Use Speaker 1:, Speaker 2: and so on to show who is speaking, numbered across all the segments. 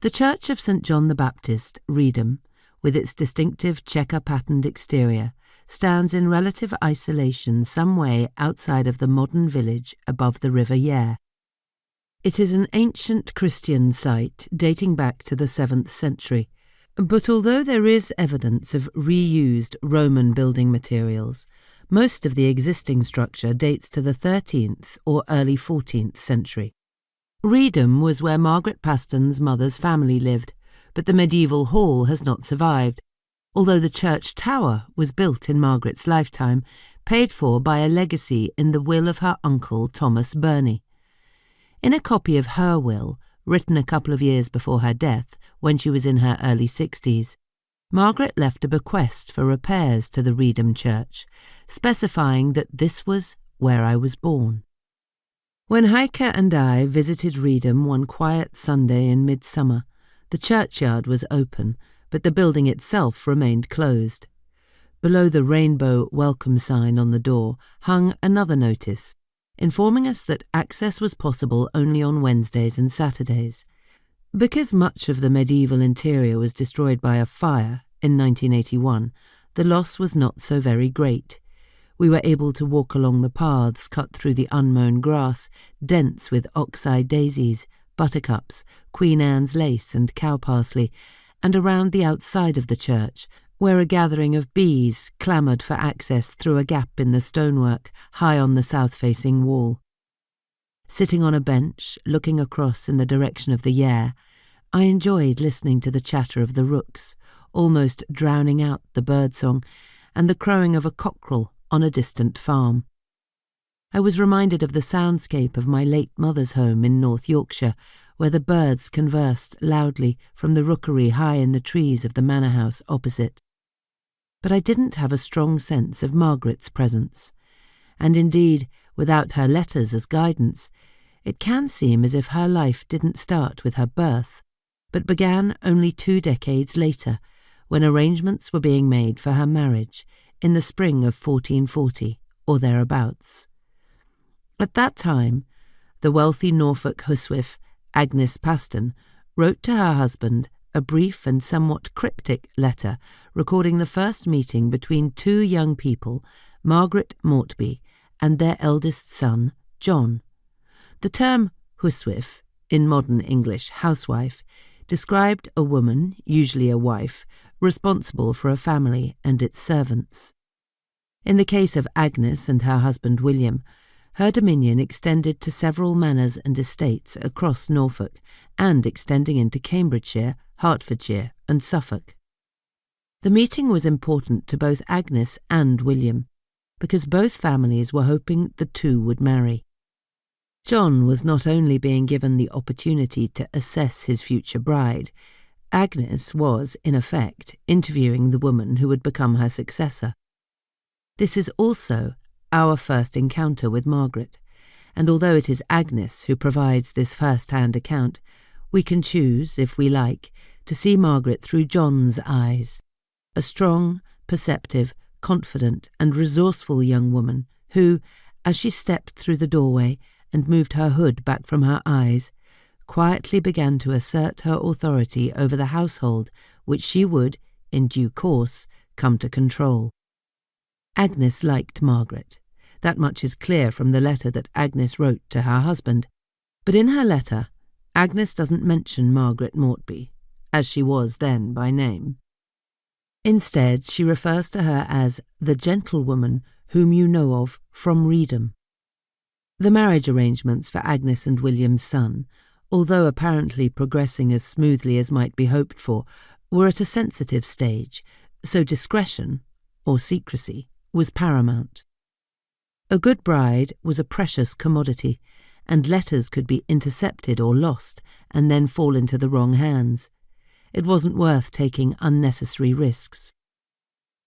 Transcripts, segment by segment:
Speaker 1: The Church of St. John the Baptist, Reedham, with its distinctive checker-patterned exterior, stands in relative isolation some way outside of the modern village above the River Yare. It is an ancient Christian site dating back to the 7th century, but although there is evidence of reused Roman building materials, most of the existing structure dates to the 13th or early 14th century. Reedham was where Margaret Paston's mother's family lived, but the medieval hall has not survived, although the church tower was built in Margaret's lifetime, paid for by a legacy in the will of her uncle Thomas Burney. In a copy of her will, written a couple of years before her death, when she was in her early 60s, Margaret left a bequest for repairs to the Reedham church, specifying that this was where I was born. When Heike and I visited Reedham one quiet Sunday in midsummer, the churchyard was open, but the building itself remained closed. Below the rainbow welcome sign on the door hung another notice, informing us that access was possible only on Wednesdays and Saturdays. Because much of the medieval interior was destroyed by a fire in 1981, the loss was not so very great. We were able to walk along the paths cut through the unmown grass, dense with oxeye daisies, buttercups, Queen Anne's lace and cow parsley, and around the outside of the church, where a gathering of bees clamoured for access through a gap in the stonework high on the south-facing wall. Sitting on a bench, looking across in the direction of the Yare, I enjoyed listening to the chatter of the rooks, almost drowning out the birdsong, and the crowing of a cockerel on a distant farm. I was reminded of the soundscape of my late mother's home in North Yorkshire, where the birds conversed loudly from the rookery high in the trees of the manor house opposite. But I didn't have a strong sense of Margaret's presence, and indeed, without her letters as guidance, it can seem as if her life didn't start with her birth, but began only 2 decades later, when arrangements were being made for her marriage in the spring of 1440 or thereabouts. At that time, the wealthy Norfolk housewife, Agnes Paston, wrote to her husband a brief and somewhat cryptic letter recording the first meeting between 2 young people, Margaret Mortby and their eldest son, John. The term housewife, in modern English housewife, described a woman, usually a wife, responsible for a family and its servants. In the case of Agnes and her husband William, her dominion extended to several manors and estates across Norfolk and extending into Cambridgeshire, Hertfordshire and Suffolk. The meeting was important to both Agnes and William, because both families were hoping the 2 would marry. John was not only being given the opportunity to assess his future bride, Agnes was, in effect, interviewing the woman who would become her successor. This is also our first encounter with Margaret, and although it is Agnes who provides this first-hand account, we can choose, if we like, to see Margaret through John's eyes, a strong, perceptive, confident and resourceful young woman who, as she stepped through the doorway and moved her hood back from her eyes, quietly began to assert her authority over the household which she would, in due course, come to control. Agnes liked Margaret. That much is clear from the letter that Agnes wrote to her husband. But in her letter, Agnes doesn't mention Margaret Mortby, as she was then by name. Instead, she refers to her as the gentlewoman whom you know of from Reedham. The marriage arrangements for Agnes and William's son, although apparently progressing as smoothly as might be hoped for, were at a sensitive stage, so discretion, or secrecy, was paramount. A good bride was a precious commodity, and letters could be intercepted or lost and then fall into the wrong hands. It wasn't worth taking unnecessary risks.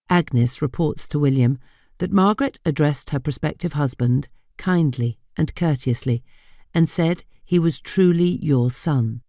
Speaker 1: Agnes reports to William that Margaret addressed her prospective husband kindly and courteously, and said he was truly your son.